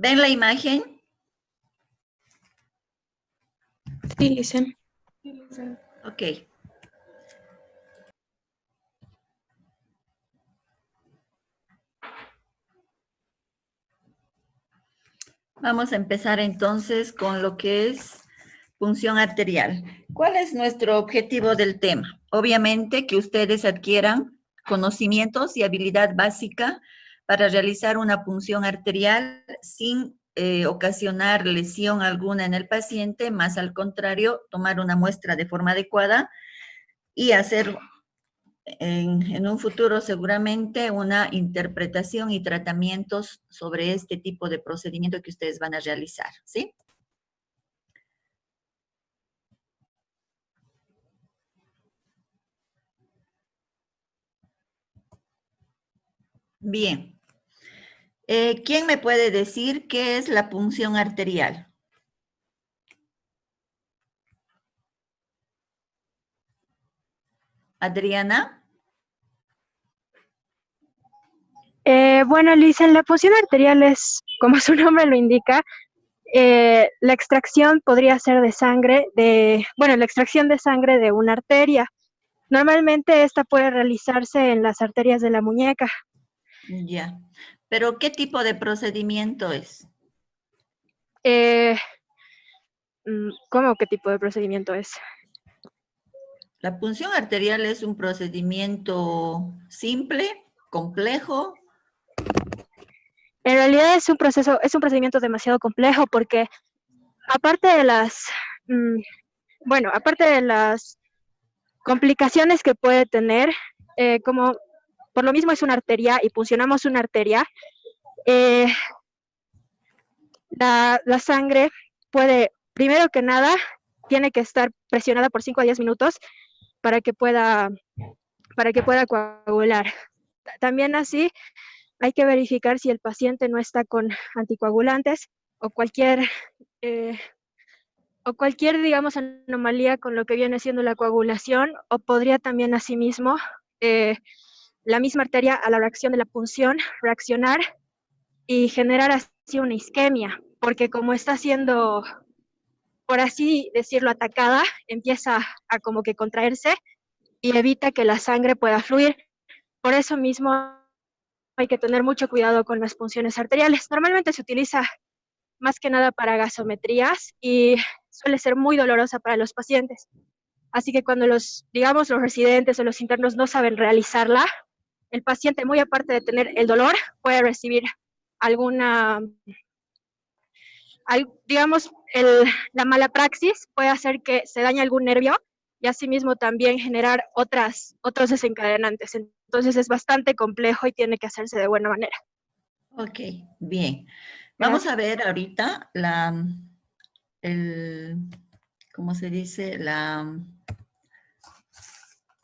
¿Ven la imagen? Sí, Licen. Ok. Vamos a empezar entonces con lo que es punción arterial. ¿Cuál es nuestro objetivo del tema? Obviamente que ustedes adquieran conocimientos y habilidad básica para realizar una punción arterial sin ocasionar lesión alguna en el paciente, más al contrario, tomar una muestra de forma adecuada y hacer en un futuro seguramente una interpretación y tratamientos sobre este tipo de procedimiento que ustedes van a realizar, ¿sí? Bien. ¿Quién me puede decir qué es la punción arterial? Adriana. Bueno, Licen, la punción arterial es, como su nombre lo indica, la extracción podría ser de sangre, la extracción de sangre de una arteria. Normalmente esta puede realizarse en las arterias de la muñeca. Ya. Pero ¿qué tipo de procedimiento es? Eh, ¿Cómo qué tipo de procedimiento es? La punción arterial es un procedimiento simple, complejo. En realidad es un procedimiento demasiado complejo porque aparte de aparte de las complicaciones que puede tener, como por lo mismo es una arteria y puncionamos una arteria, eh, la sangre puede, primero que nada, tiene que estar presionada por 5 a 10 minutos para que pueda coagular. También así hay que verificar si el paciente no está con anticoagulantes o eh, cualquier, digamos, anomalía con lo que viene siendo la coagulación, o podría también asimismo la misma arteria a la reacción de la punción reaccionar y generar así una isquemia, porque como está siendo, por así decirlo, atacada, empieza a como que contraerse y evita que la sangre pueda fluir. Por eso mismo hay que tener mucho cuidado con las punciones arteriales. Normalmente se utiliza más que nada para gasometrías y suele ser muy dolorosa para los pacientes. Así que cuando los residentes o los internos no saben realizarla, el paciente, muy aparte de tener el dolor, puede recibir alguna, digamos, la mala praxis puede hacer que se dañe algún nervio y asimismo también generar otros desencadenantes. Entonces es bastante complejo y tiene que hacerse de buena manera. Ok, bien. Vamos Gracias. a ver ahorita ¿cómo se dice?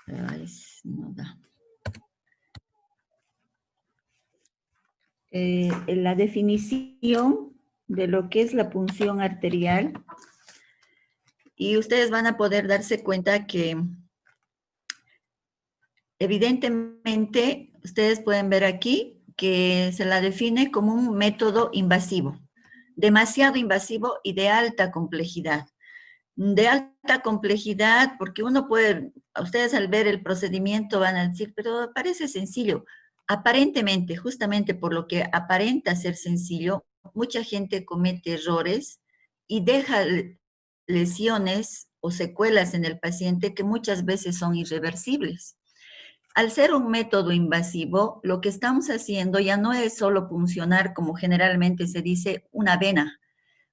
Ay, no da. La definición de lo que es la punción arterial, y ustedes van a poder darse cuenta que evidentemente ustedes pueden ver aquí que se la define como un método invasivo, demasiado invasivo y de alta complejidad. De alta complejidad porque ustedes al ver el procedimiento van a decir, pero parece sencillo. Aparentemente, justamente por lo que aparenta ser sencillo, mucha gente comete errores y deja lesiones o secuelas en el paciente que muchas veces son irreversibles. Al ser un método invasivo, lo que estamos haciendo ya no es solo puncionar, como generalmente se dice, una vena.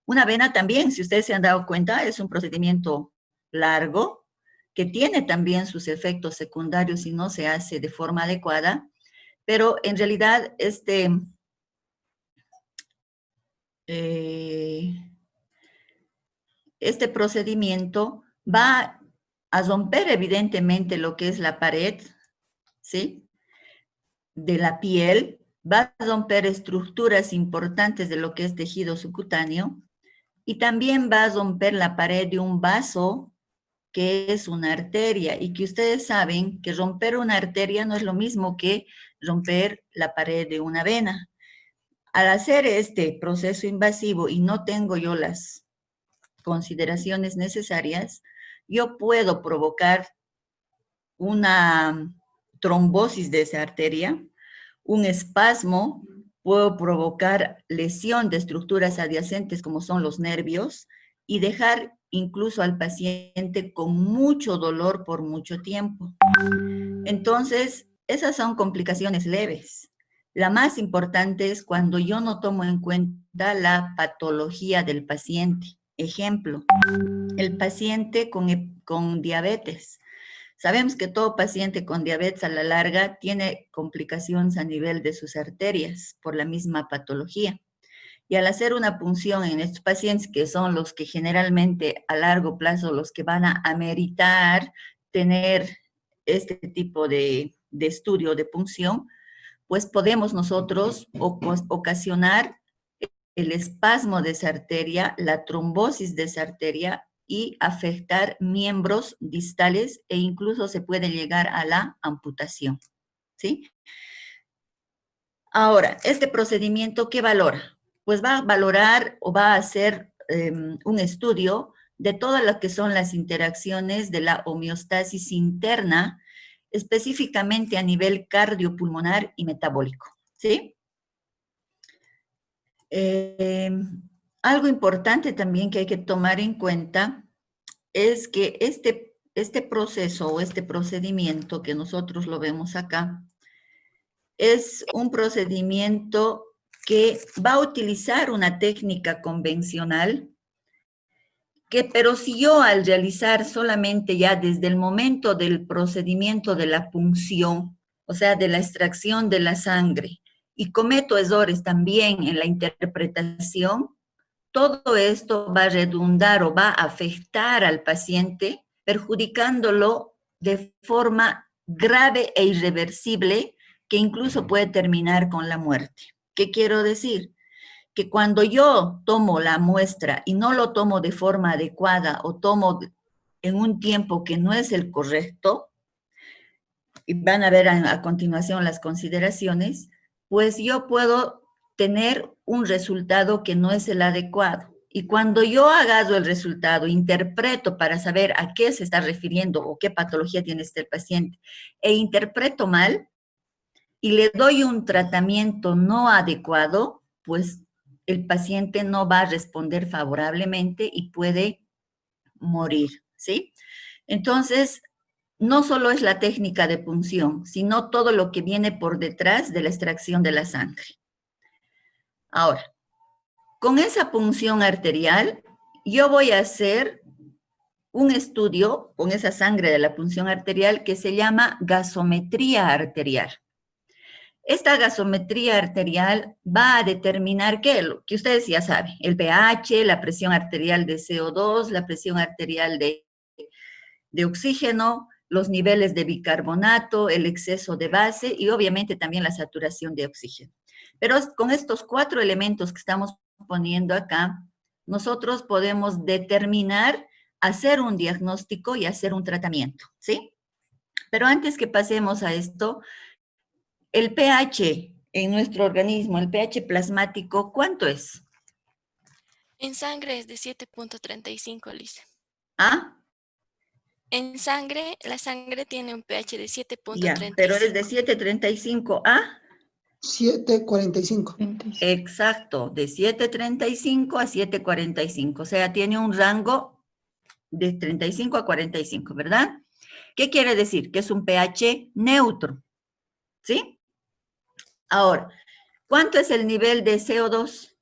Una vena también, si ustedes se han dado cuenta, es un procedimiento largo que tiene también sus efectos secundarios si no se hace de forma adecuada, pero en realidad este procedimiento va a romper evidentemente lo que es la pared, ¿sí? De la piel, va a romper estructuras importantes de lo que es tejido subcutáneo y también va a romper la pared de un vaso que es una arteria y que ustedes saben que romper una arteria no es lo mismo que romper la pared de una vena. al hacer este proceso invasivo y no tengo yo las consideraciones necesarias, yo puedo provocar una trombosis de esa arteria, un espasmo, puedo provocar lesión de estructuras adyacentes como son los nervios y dejar incluso al paciente con mucho dolor por mucho tiempo. Entonces, esas son complicaciones leves. La más importante es cuando yo no tomo en cuenta la patología del paciente. Ejemplo, el paciente con diabetes. Sabemos que todo paciente con diabetes a la larga tiene complicaciones a nivel de sus arterias por la misma patología. Y al hacer una punción en estos pacientes, que son los que generalmente a largo plazo los que van a ameritar tener este tipo de estudio de punción, pues podemos nosotros ocasionar el espasmo de esa arteria, la trombosis de esa arteria y afectar miembros distales e incluso se puede llegar a la amputación, ¿sí? Ahora, este procedimiento, ¿qué valora? Pues va a valorar o va a hacer un estudio de todas lo que son las interacciones de la homeostasis interna, específicamente a nivel cardiopulmonar y metabólico, ¿sí? Algo importante también que hay que tomar en cuenta es que este proceso o este procedimiento que nosotros lo vemos acá es un procedimiento que va a utilizar una técnica convencional pero si yo al realizar solamente ya desde el momento del procedimiento de la punción, o sea, de la extracción de la sangre, y cometo errores también en la interpretación, todo esto va a redundar o va a afectar al paciente, perjudicándolo de forma grave e irreversible, que incluso puede terminar con la muerte. ¿Qué quiero decir? Que cuando yo tomo la muestra y no lo tomo de forma adecuada o tomo en un tiempo que no es el correcto, y van a ver a continuación las consideraciones, pues yo puedo tener un resultado que no es el adecuado. Y cuando yo agarro el resultado, interpreto para saber a qué se está refiriendo o qué patología tiene este paciente, e interpreto mal y le doy un tratamiento no adecuado, pues el paciente no va a responder favorablemente y puede morir, ¿sí? Entonces, no solo es la técnica de punción, sino todo lo que viene por detrás de la extracción de la sangre. Ahora, con esa punción arterial, yo voy a hacer un estudio con esa sangre de la punción arterial que se llama gasometría arterial. Esta gasometría arterial va a determinar qué, lo que ustedes ya saben, el pH, la presión arterial de CO2, la presión arterial de oxígeno, los niveles de bicarbonato, el exceso de base y obviamente también la saturación de oxígeno. Pero con estos 4 elementos que estamos poniendo acá, nosotros podemos determinar, hacer un diagnóstico y hacer un tratamiento, ¿sí? Pero antes que pasemos a esto, el pH en nuestro organismo, el pH plasmático, ¿cuánto es? En sangre es de 7.35, Lisa. ¿Ah? En sangre, la sangre tiene un pH de Ya, pero es de 7.35. 7.35 a 7:45. Exacto, de 7.35 a 7.45, o sea, tiene un rango de 35 a 45, ¿verdad? ¿Qué quiere decir? Que es un pH neutro, ¿sí? Ahora, ¿cuánto es el nivel de CO2?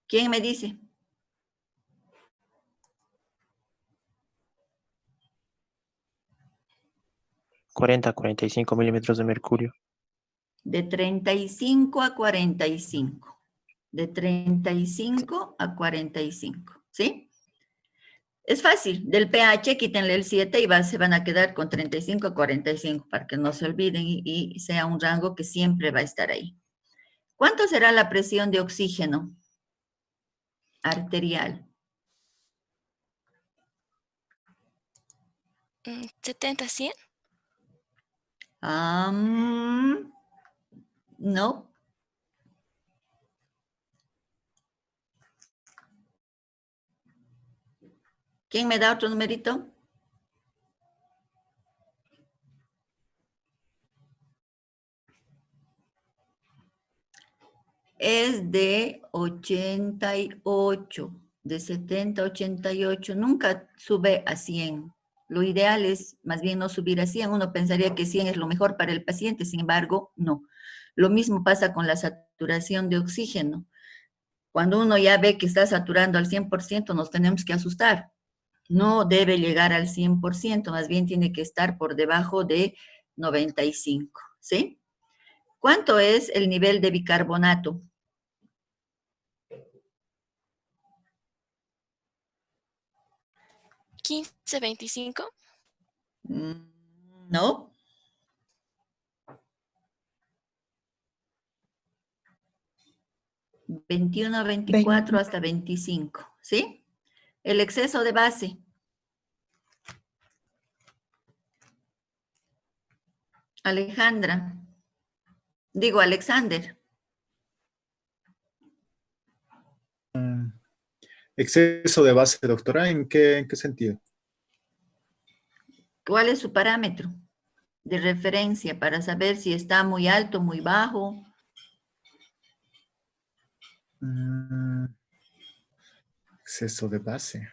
¿Quién me dice? ¿40 a 45 milímetros de mercurio? De 35 a 45. De 35 a 45, ¿sí? Es fácil, del pH quítenle el 7 y se van a quedar con 35 a 45 para que no se olviden y sea un rango que siempre va a estar ahí. ¿Cuánto será la presión de oxígeno arterial? 70, 100. No. ¿Quién me da otro numerito? Es de 88, de 70 a 88. Nunca sube a 100. Lo ideal es más bien no subir a 100. Uno pensaría que 100 es lo mejor para el paciente, sin embargo, no. Lo mismo pasa con la saturación de oxígeno. Cuando uno ya ve que está saturando al 100%, nos tenemos que asustar. No debe llegar al 100%, más bien tiene que estar por debajo de 95, ¿sí? ¿Cuánto es el nivel de bicarbonato? ¿15.25? No. 21, 24 hasta 25, ¿sí? El exceso de base. Alejandra. Digo, Alexander. Exceso de base, doctora, en qué sentido? ¿Cuál es su parámetro de referencia para saber si está muy alto, muy bajo? Exceso de base.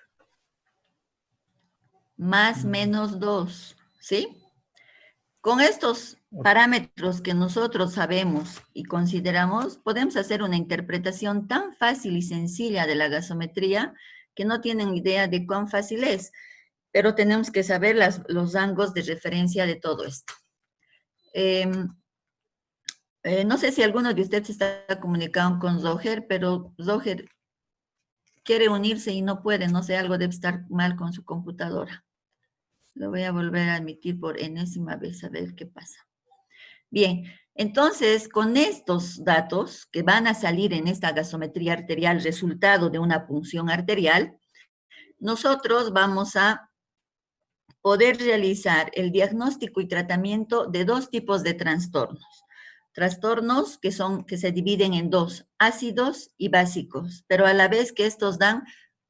Más menos 2, ¿sí? Con estos parámetros que nosotros sabemos y consideramos, podemos hacer una interpretación tan fácil y sencilla de la gasometría que no tienen idea de cuán fácil es, pero tenemos que saber los rangos de referencia de todo esto. No sé si alguno de ustedes está comunicado con Zoher, pero Zoher quiere unirse y no puede, no sé, algo debe estar mal con su computadora. Lo voy a volver a admitir por enésima vez a ver qué pasa. Bien, entonces con estos datos que van a salir en esta gasometría arterial, resultado de una punción arterial, nosotros vamos a poder realizar el diagnóstico y tratamiento de dos tipos de trastornos. Trastornos que se dividen en dos, ácidos y básicos, pero a la vez que estos dan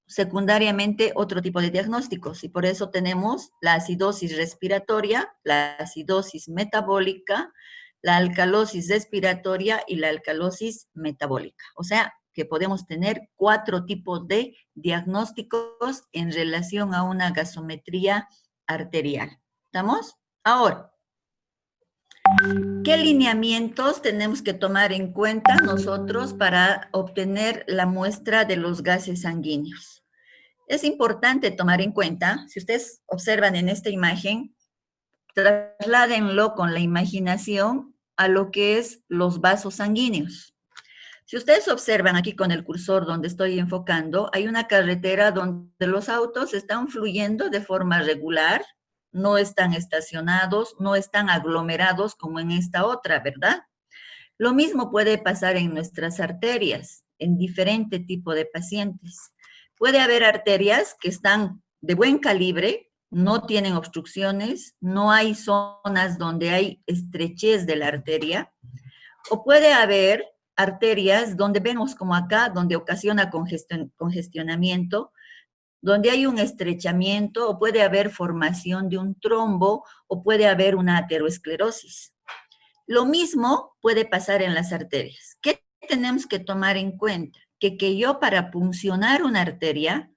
secundariamente otro tipo de diagnósticos, y por eso tenemos la acidosis respiratoria, la acidosis metabólica, la alcalosis respiratoria y la alcalosis metabólica. O sea, que podemos tener 4 tipos de diagnósticos en relación a una gasometría arterial. ¿Estamos? Ahora, ¿qué lineamientos tenemos que tomar en cuenta nosotros para obtener la muestra de los gases sanguíneos? Es importante tomar en cuenta, si ustedes observan en esta imagen, trasládenlo con la imaginación a lo que es los vasos sanguíneos. Si ustedes observan aquí con el cursor donde estoy enfocando, hay una carretera donde los autos están fluyendo de forma regular, no están estacionados, no están aglomerados como en esta otra, ¿verdad? Lo mismo puede pasar en nuestras arterias, en diferente tipo de pacientes. Puede haber arterias que están de buen calibre, no tienen obstrucciones, no hay zonas donde hay estrechez de la arteria, o puede haber arterias donde vemos como acá, donde ocasiona congestionamiento, donde hay un estrechamiento, o puede haber formación de un trombo, o puede haber una aterosclerosis. Lo mismo puede pasar en las arterias. ¿Qué tenemos que tomar en cuenta? Que yo para puncionar una arteria,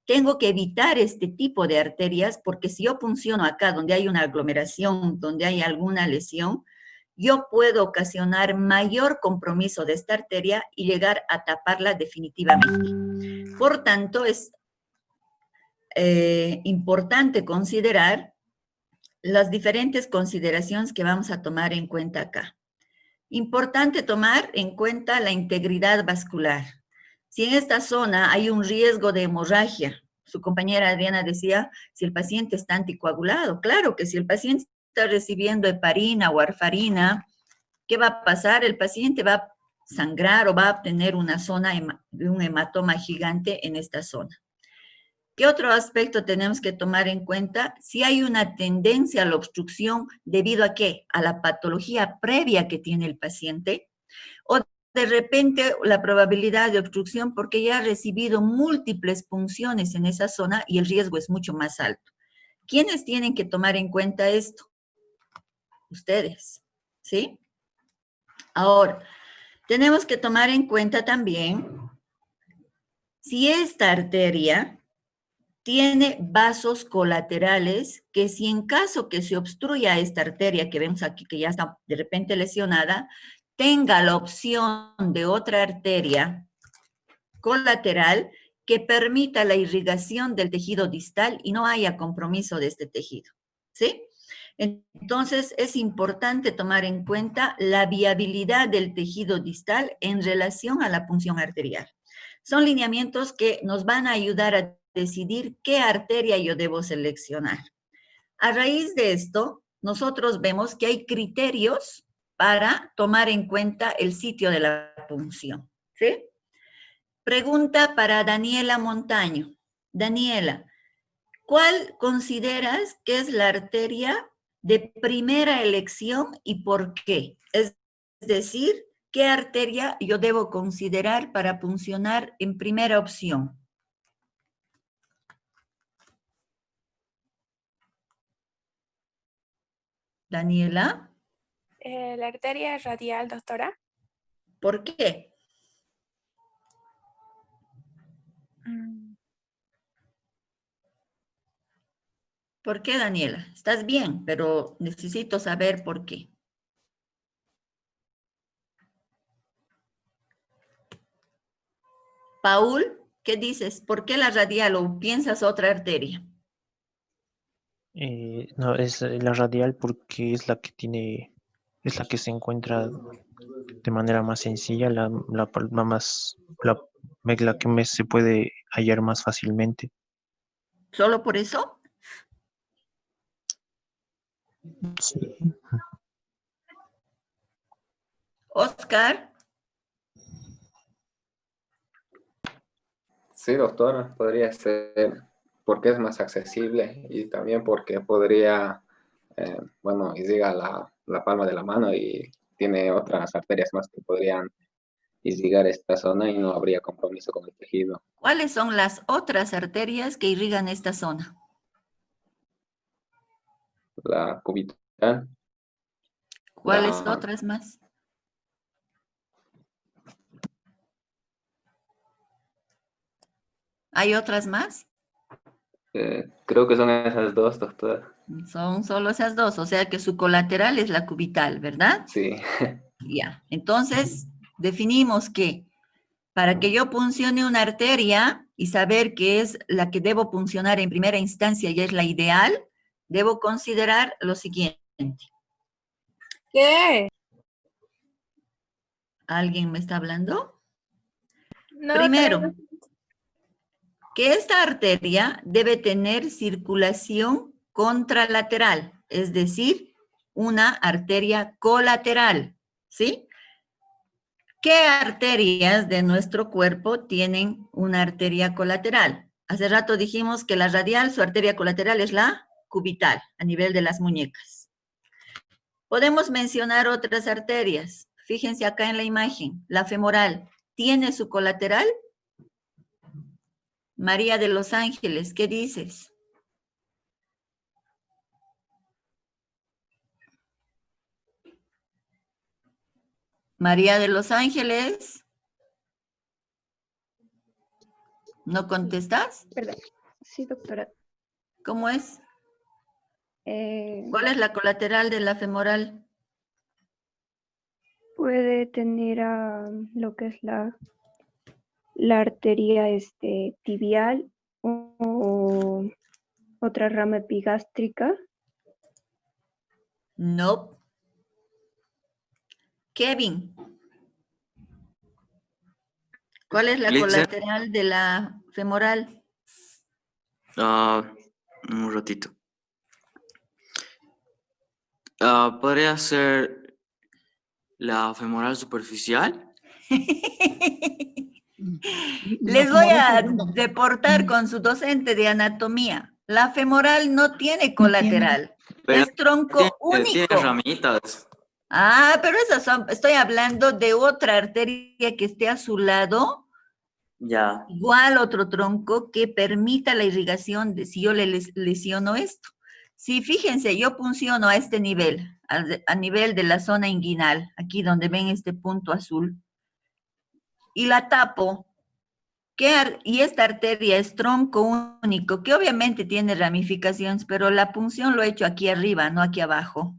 tengo que evitar este tipo de arterias, porque si yo punciono acá donde hay una aglomeración, donde hay alguna lesión, yo puedo ocasionar mayor compromiso de esta arteria y llegar a taparla definitivamente. Por tanto, es importante considerar las diferentes consideraciones que vamos a tomar en cuenta acá. Importante tomar en cuenta la integridad vascular. Si en esta zona hay un riesgo de hemorragia, su compañera Adriana decía, si el paciente está anticoagulado, claro que si el paciente está recibiendo heparina o warfarina, ¿qué va a pasar? El paciente va a sangrar o va a obtener una zona de un hematoma gigante en esta zona. ¿Qué otro aspecto tenemos que tomar en cuenta? Si hay una tendencia a la obstrucción, ¿debido a qué? A la patología previa que tiene el paciente, o de repente la probabilidad de obstrucción porque ya ha recibido múltiples punciones en esa zona y el riesgo es mucho más alto. ¿Quiénes tienen que tomar en cuenta esto? Ustedes, ¿sí? Ahora, tenemos que tomar en cuenta también si esta arteria tiene vasos colaterales que si en caso que se obstruya esta arteria que vemos aquí que ya está de repente lesionada, tenga la opción de otra arteria colateral que permita la irrigación del tejido distal y no haya compromiso de este tejido, ¿sí? Entonces, es importante tomar en cuenta la viabilidad del tejido distal en relación a la punción arterial. Son lineamientos que nos van a ayudar a decidir qué arteria yo debo seleccionar. A raíz de esto, nosotros vemos que hay criterios para tomar en cuenta el sitio de la punción, ¿sí? Pregunta para Daniela Montaño. Daniela, ¿cuál consideras que es la arteria de primera elección y por qué? Es decir, ¿qué arteria yo debo considerar para puncionar en primera opción? Daniela, La arteria radial, doctora. ¿por qué? Mm, ¿Por qué, Daniela? Estás bien, pero necesito saber por qué. Paul, ¿qué dices? ¿Por qué la radial o piensas otra arteria? No, es la radial porque es la que se encuentra de manera más sencilla, la que se puede hallar más fácilmente. ¿Solo por eso? Sí. Oscar, Sí, doctora, podría ser porque es más accesible y también porque podría, bueno, irriga la palma de la mano y tiene otras arterias más que podrían irrigar esta zona y no habría compromiso con el tejido. ¿cuáles son las otras arterias que irrigan esta zona? La cubital, ¿Cuáles la, otras más? ¿Hay otras más? creo que son esas dos, doctora. Son solo esas dos, o sea que su colateral es la cubital, ¿verdad? Sí, Ya, entonces definimos que para que yo puncione una arteria y saber que es la que debo puncionar en primera instancia y es la ideal, debo considerar lo siguiente. ¿Qué? ¿Alguien me está hablando? No, Primero, que esta arteria debe tener circulación contralateral, es decir, una arteria colateral, ¿sí? ¿Qué arterias de nuestro cuerpo tienen una arteria colateral? Hace rato dijimos que la radial, su arteria colateral es la cubital, a nivel de las muñecas. Podemos mencionar otras arterias. Fíjense acá en la imagen, la femoral, ¿tiene su colateral? María de los Ángeles, ¿qué dices? María de los Ángeles, ¿no contestas? Perdón. Sí, doctora. ¿Cómo es? Eh, ¿Cuál es la colateral de la femoral? puede tener lo que es la arteria tibial o otra rama epigástrica. No. Kevin, ¿cuál es la Glitzer. colateral de la femoral? Un ratito. Podría ser la femoral superficial. Les voy a reportar con su docente de anatomía. La femoral no tiene colateral, Pero es tronco tiene único. ramitas. Ah, pero esas son, estoy hablando de otra arteria que esté a su lado, Ya. igual otro tronco que permita la irrigación de si yo le lesiono esto. Si fíjense, yo punciono a este nivel, a nivel de la zona inguinal, aquí donde ven este punto azul, y la tapo, y esta arteria es tronco único, que obviamente tiene ramificaciones, pero la punción lo he hecho aquí arriba, no aquí abajo.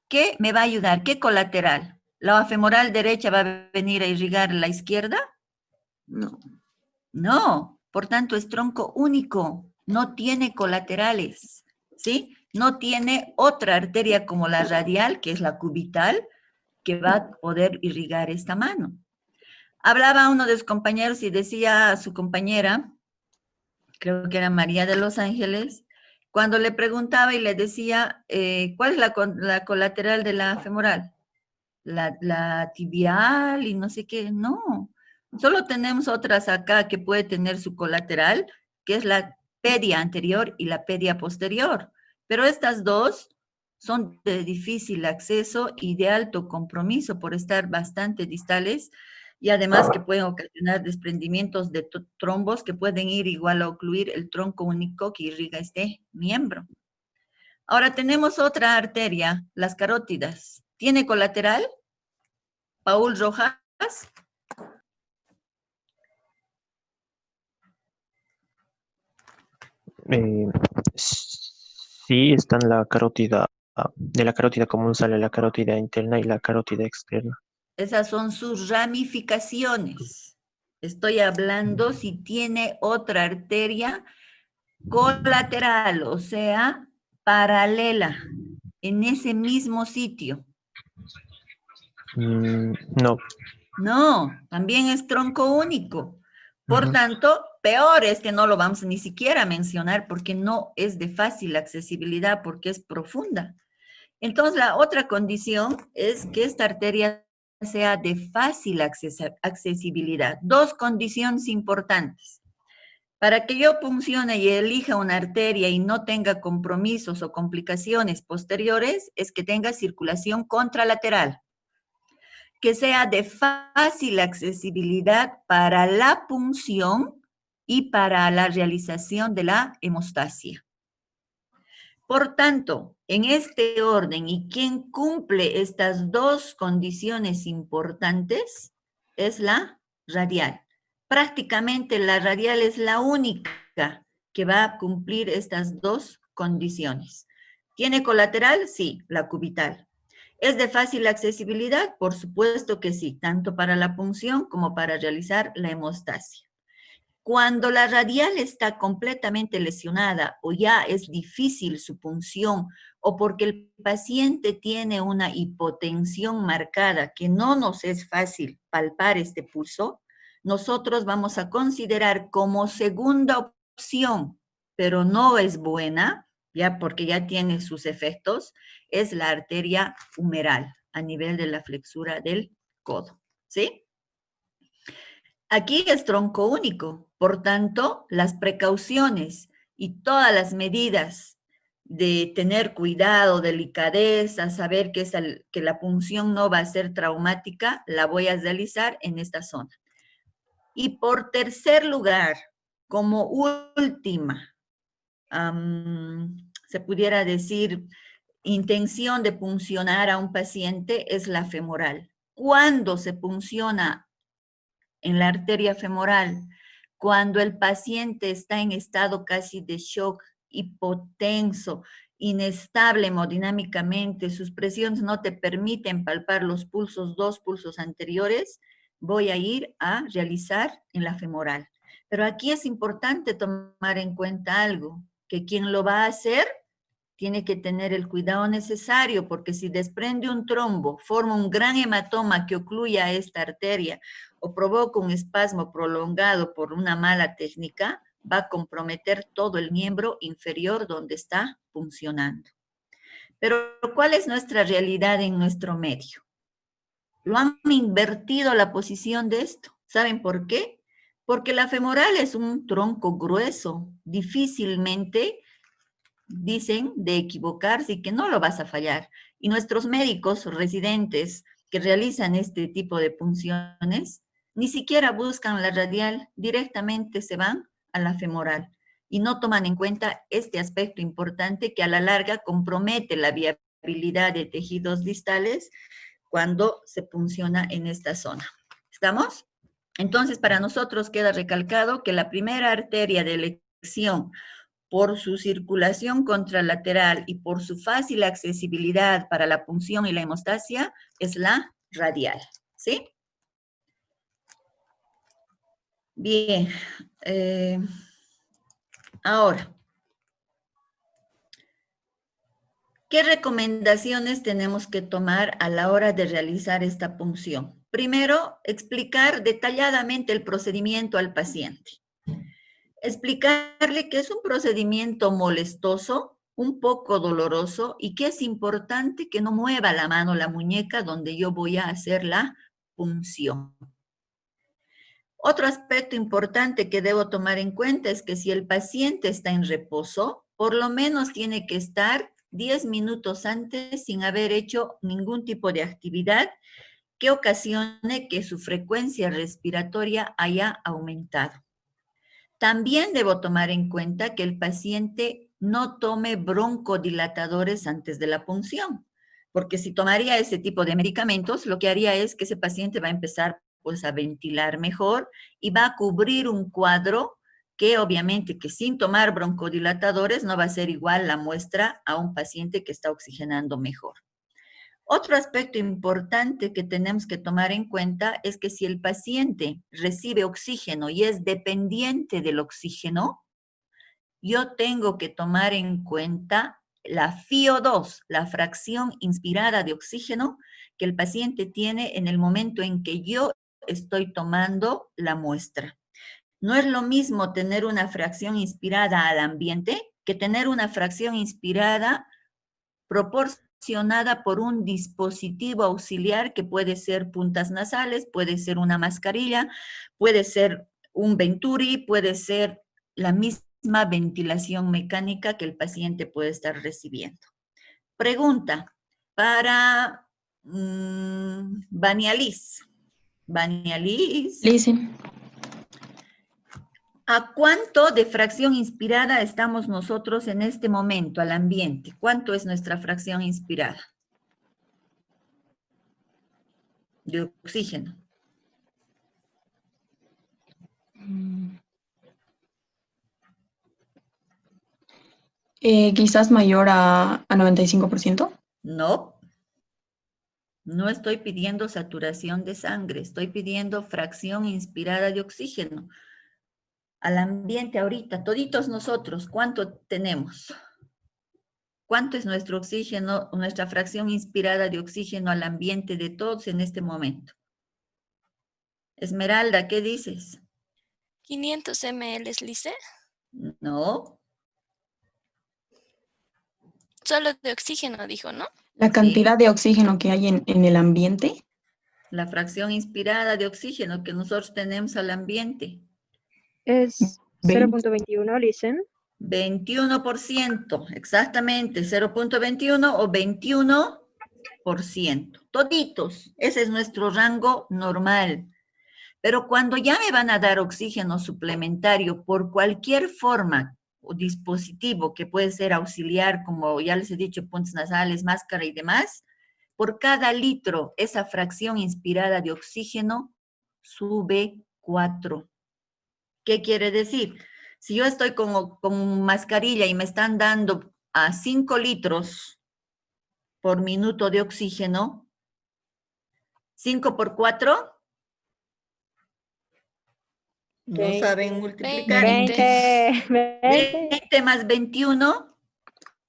¿Qué me va a ayudar? ¿Qué colateral? ¿La femoral derecha va a venir a irrigar la izquierda? No. No, por tanto es tronco único, no tiene colaterales, ¿sí? No tiene otra arteria como la radial, que es la cubital, que va a poder irrigar esta mano. Hablaba uno de sus compañeros y decía a su compañera, creo que era María de los Ángeles, cuando le preguntaba y le decía, ¿cuál es la colateral de la femoral? La tibial y no sé qué, no. Solo tenemos otras acá que puede tener su colateral, que es la pedia anterior y la pedia posterior. Pero estas dos son de difícil acceso y de alto compromiso por estar bastante distales y además que pueden ocasionar desprendimientos de trombos que pueden ir igual a ocluir el tronco único que irriga este miembro. Ahora tenemos otra arteria, las carótidas. ¿Tiene colateral? Paul Rojas. Sí, está en la carótida. De la carótida común sale la carótida interna y la carótida externa. Esas son sus ramificaciones. Estoy hablando si tiene otra arteria colateral, o sea, paralela, en ese mismo sitio. No. No, también es tronco único. Por tanto, peor es que no lo vamos ni siquiera a mencionar porque no es de fácil accesibilidad, porque es profunda. Entonces, la otra condición es que esta arteria sea de fácil accesibilidad. Dos condiciones importantes. Para que yo funcione y elija una arteria y no tenga compromisos o complicaciones posteriores, es que tenga circulación contralateral, que sea de fácil accesibilidad para la punción y para la realización de la hemostasia. Por tanto, en este orden, y quien cumple estas dos condiciones importantes es la radial. Prácticamente la radial es la única que va a cumplir estas dos condiciones. ¿Tiene colateral? Sí, la cubital. ¿Es de fácil accesibilidad? Por supuesto que sí, tanto para la punción como para realizar la hemostasia. Cuando la radial está completamente lesionada o ya es difícil su punción o porque el paciente tiene una hipotensión marcada que no nos es fácil palpar este pulso, nosotros vamos a considerar como segunda opción, pero no es buena, ya porque ya tiene sus efectos, es la arteria humeral a nivel de la flexura del codo, ¿sí? Aquí es tronco único, por tanto, las precauciones y todas las medidas de tener cuidado, delicadeza, saber que la punción no va a ser traumática, la voy a realizar en esta zona. Y por tercer lugar, como última, se pudiera decir, intención de puncionar a un paciente es la femoral. ¿Cuándo se punciona en la arteria femoral? Cuando el paciente está en estado casi de shock, hipotenso, inestable hemodinámicamente, sus presiones no te permiten palpar los pulsos, dos pulsos anteriores, voy a ir a realizar en la femoral. Pero aquí es importante tomar en cuenta algo, que quien lo va a hacer tiene que tener el cuidado necesario, porque si desprende un trombo, forma un gran hematoma que ocluya esta arteria o provoca un espasmo prolongado por una mala técnica, va a comprometer todo el miembro inferior donde está funcionando. Pero, ¿cuál es nuestra realidad en nuestro medio? Lo han invertido la posición de esto. ¿Saben por qué? Porque la femoral es un tronco grueso, difícilmente dicen de equivocarse y que no lo vas a fallar. Y nuestros médicos residentes que realizan este tipo de punciones ni siquiera buscan la radial, directamente se van a la femoral y no toman en cuenta este aspecto importante que a la larga compromete la viabilidad de tejidos distales cuando se punciona en esta zona. ¿Estamos? Entonces, para nosotros queda recalcado que la primera arteria de elección por su circulación contralateral y por su fácil accesibilidad para la punción y la hemostasia, es la radial, ¿sí? Bien, ahora, ¿qué recomendaciones tenemos que tomar a la hora de realizar esta punción? Primero, explicar detalladamente el procedimiento al paciente. Explicarle que es un procedimiento molestoso, un poco doloroso y que es importante que no mueva la mano, la muñeca donde yo voy a hacer la punción. Otro aspecto importante que debo tomar en cuenta es que si el paciente está en reposo, por lo menos tiene que estar 10 minutos antes sin haber hecho ningún tipo de actividad que ocasione que su frecuencia respiratoria haya aumentado. También debo tomar en cuenta que el paciente no tome broncodilatadores antes de la punción, porque si tomaría ese tipo de medicamentos, lo que haría es que ese paciente va a empezar pues a ventilar mejor y va a cubrir un cuadro que obviamente que sin tomar broncodilatadores no va a ser igual la muestra a un paciente que está oxigenando mejor. Otro aspecto importante que tenemos que tomar en cuenta es que si el paciente recibe oxígeno y es dependiente del oxígeno, yo tengo que tomar en cuenta la FiO2, la fracción inspirada de oxígeno que el paciente tiene en el momento en que yo estoy tomando la muestra. No es lo mismo tener una fracción inspirada al ambiente que tener una fracción inspirada proporcionada por un dispositivo auxiliar que puede ser puntas nasales, puede ser una mascarilla, puede ser un Venturi, puede ser la misma ventilación mecánica que el paciente puede estar recibiendo. Pregunta para Banialis. Banialis. Listen. ¿A cuánto de fracción inspirada estamos nosotros en este momento al ambiente? ¿Cuánto es nuestra fracción inspirada de oxígeno? Quizás mayor a 95%. No. No estoy pidiendo saturación de sangre, estoy pidiendo fracción inspirada de oxígeno. Al ambiente ahorita, toditos nosotros, ¿cuánto tenemos? ¿Cuánto es nuestro oxígeno, nuestra fracción inspirada de oxígeno al ambiente de todos en este momento? Esmeralda, ¿qué dices? 500 ml, Lice. No. Solo de oxígeno, dijo, ¿no? La cantidad de oxígeno que hay en el ambiente. La fracción inspirada de oxígeno que nosotros tenemos al ambiente. Es 0.21, Listen. 21%, exactamente, 0.21 o 21%. Toditos, ese es nuestro rango normal. Pero cuando ya me van a dar oxígeno suplementario por cualquier forma o dispositivo que puede ser auxiliar, como ya les he dicho, puntas nasales, máscara y demás, por cada litro esa fracción inspirada de oxígeno sube 4. ¿Qué quiere decir? Si yo estoy con mascarilla y me están dando a 5 litros por minuto de oxígeno, 5 por 4, no saben multiplicar. 20 más 21.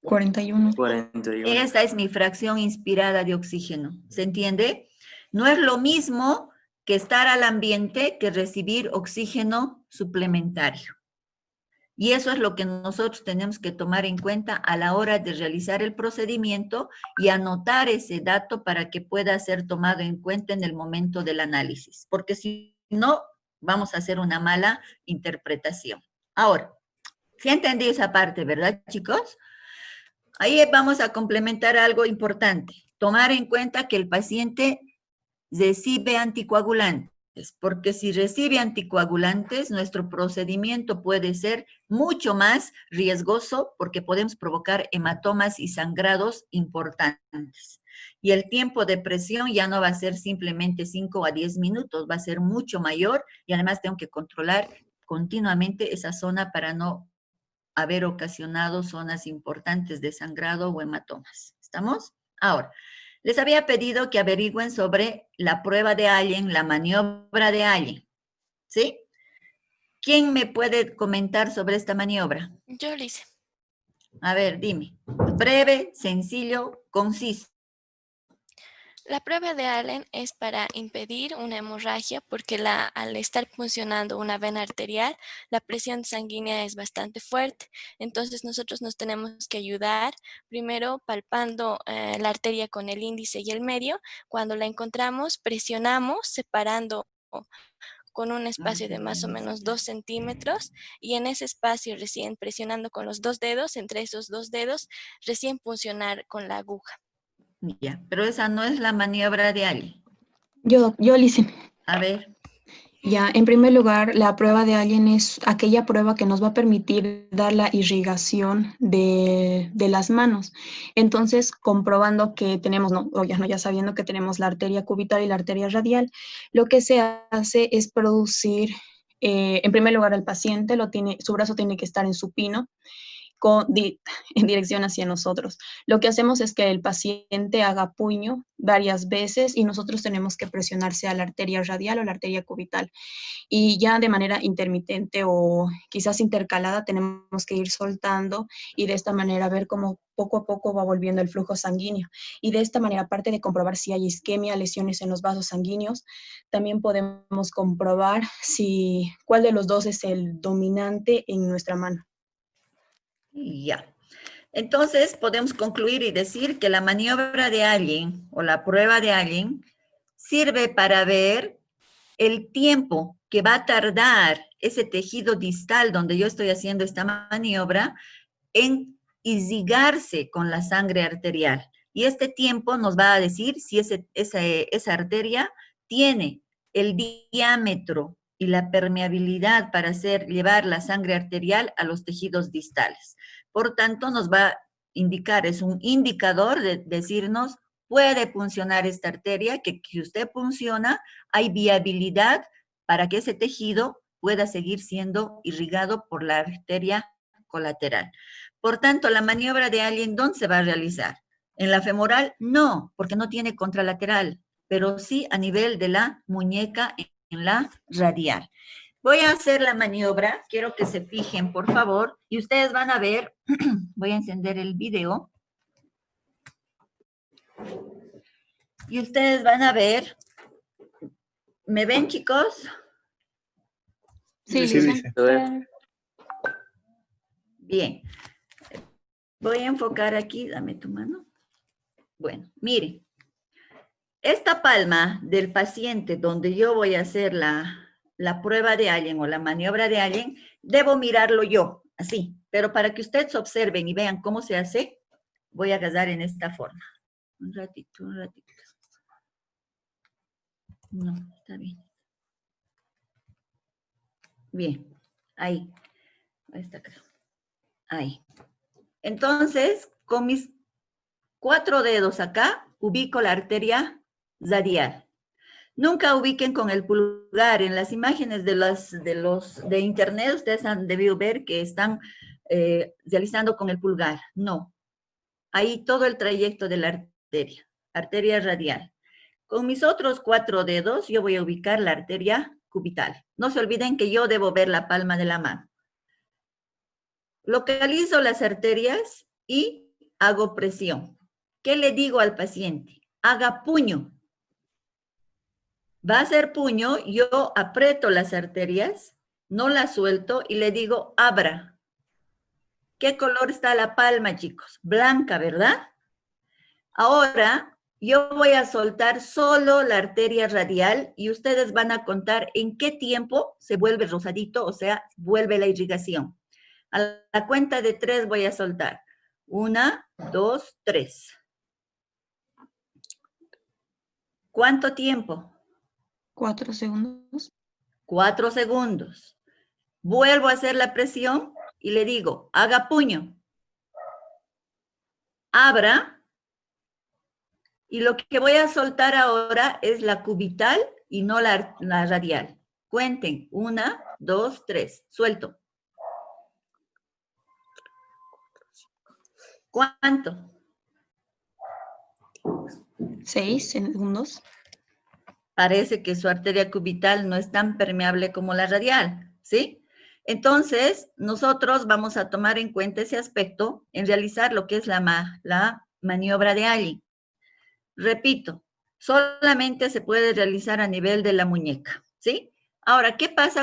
41. 41. Esa es mi fracción inspirada de oxígeno. ¿Se entiende? No es lo mismo que estar al ambiente que recibir oxígeno suplementario. Y eso es lo que nosotros tenemos que tomar en cuenta a la hora de realizar el procedimiento y anotar ese dato para que pueda ser tomado en cuenta en el momento del análisis. Porque si no, vamos a hacer una mala interpretación. Ahora, ¿sí entendí esa parte, verdad, chicos? Ahí vamos a complementar algo importante. Tomar en cuenta que el paciente recibe anticoagulantes, porque si recibe anticoagulantes, nuestro procedimiento puede ser mucho más riesgoso porque podemos provocar hematomas y sangrados importantes. Y el tiempo de presión ya no va a ser simplemente 5 a 10 minutos, va a ser mucho mayor y además tengo que controlar continuamente esa zona para no haber ocasionado zonas importantes de sangrado o hematomas. ¿Estamos? Ahora, les había pedido que averigüen sobre la prueba de Allen, la maniobra de Allen. ¿Sí? ¿Quién me puede comentar sobre esta maniobra? Yo lo hice. A ver, dime. Breve, sencillo, conciso. La prueba de Allen es para impedir una hemorragia porque al estar funcionando una vena arterial, la presión sanguínea es bastante fuerte. Entonces nosotros nos tenemos que ayudar primero palpando la arteria con el índice y el medio. Cuando la encontramos, presionamos separando con un espacio de más o menos 2 centímetros y en ese espacio recién presionando con los 2 dedos, entre esos 2 dedos, recién puncionar con la aguja. Ya, pero esa no es la maniobra de Allen. Yo lo hice. A ver. Ya, en primer lugar, la prueba de Allen es aquella prueba que nos va a permitir dar la irrigación de las manos. Entonces, comprobando que tenemos, ya sabiendo que tenemos la arteria cubital y la arteria radial, lo que se hace es producir, en primer lugar, el paciente su brazo tiene que estar en supino, en dirección hacia nosotros. Lo que hacemos es que el paciente haga puño varias veces y nosotros tenemos que presionar sea la arteria radial o la arteria cubital. Y ya de manera intermitente o quizás intercalada tenemos que ir soltando y de esta manera ver cómo poco a poco va volviendo el flujo sanguíneo. Y de esta manera, aparte de comprobar si hay isquemia, lesiones en los vasos sanguíneos, también podemos comprobar cuál de los dos es el dominante en nuestra mano. Ya. Entonces, podemos concluir y decir que la maniobra de Allen o la prueba de Allen sirve para ver el tiempo que va a tardar ese tejido distal donde yo estoy haciendo esta maniobra en irrigarse con la sangre arterial. Y este tiempo nos va a decir si esa arteria tiene el diámetro y la permeabilidad para llevar la sangre arterial a los tejidos distales. Por tanto, nos va a indicar, es un indicador de decirnos, puede funcionar esta arteria, que si usted funciona, hay viabilidad para que ese tejido pueda seguir siendo irrigado por la arteria colateral. Por tanto, la maniobra de Allen, ¿dónde se va a realizar? ¿En la femoral? No, porque no tiene contralateral, pero sí a nivel de la muñeca en la radial. Voy a hacer la maniobra, quiero que se fijen, por favor, y ustedes van a ver, voy a encender el video, y ustedes van a ver, ¿me ven, chicos? Sí, Sí. Bien. Voy a enfocar aquí, dame tu mano. Bueno, miren. Esta palma del paciente donde yo voy a hacer la prueba de Allen o la maniobra de Allen, debo mirarlo yo, así. Pero para que ustedes observen y vean cómo se hace, voy a agarrar en esta forma. Un ratito, un ratito. No, está bien. Bien, ahí. Ahí está, creo. Ahí. Entonces, con mis 4 dedos acá, ubico la arteria radial. Nunca ubiquen con el pulgar. En las imágenes de internet, ustedes han debido ver que están realizando con el pulgar. No. Ahí todo el trayecto de la arteria radial. Con mis otros 4 dedos, yo voy a ubicar la arteria cubital. No se olviden que yo debo ver la palma de la mano. Localizo las arterias y hago presión. ¿Qué le digo al paciente? Haga puño. Va a hacer puño, yo aprieto las arterias, no las suelto y le digo abra. ¿Qué color está la palma, chicos? Blanca, ¿verdad? Ahora Yo voy a soltar solo la arteria radial y ustedes van a contar en qué tiempo se vuelve rosadito, o sea, vuelve la irrigación. A la cuenta de 3 voy a soltar. 1, 2, 3. ¿Cuánto tiempo? 4 segundos. 4 segundos. Vuelvo a hacer la presión y le digo, haga puño. Abra. Y lo que voy a soltar ahora es la cubital y no la radial. Cuenten. 1, 2, 3. Suelto. ¿Cuánto? 6 segundos. Parece que su arteria cubital no es tan permeable como la radial, ¿sí? Entonces, nosotros vamos a tomar en cuenta ese aspecto en realizar lo que es la maniobra de Allen. Repito, solamente se puede realizar a nivel de la muñeca, ¿sí? Ahora, ¿qué pasa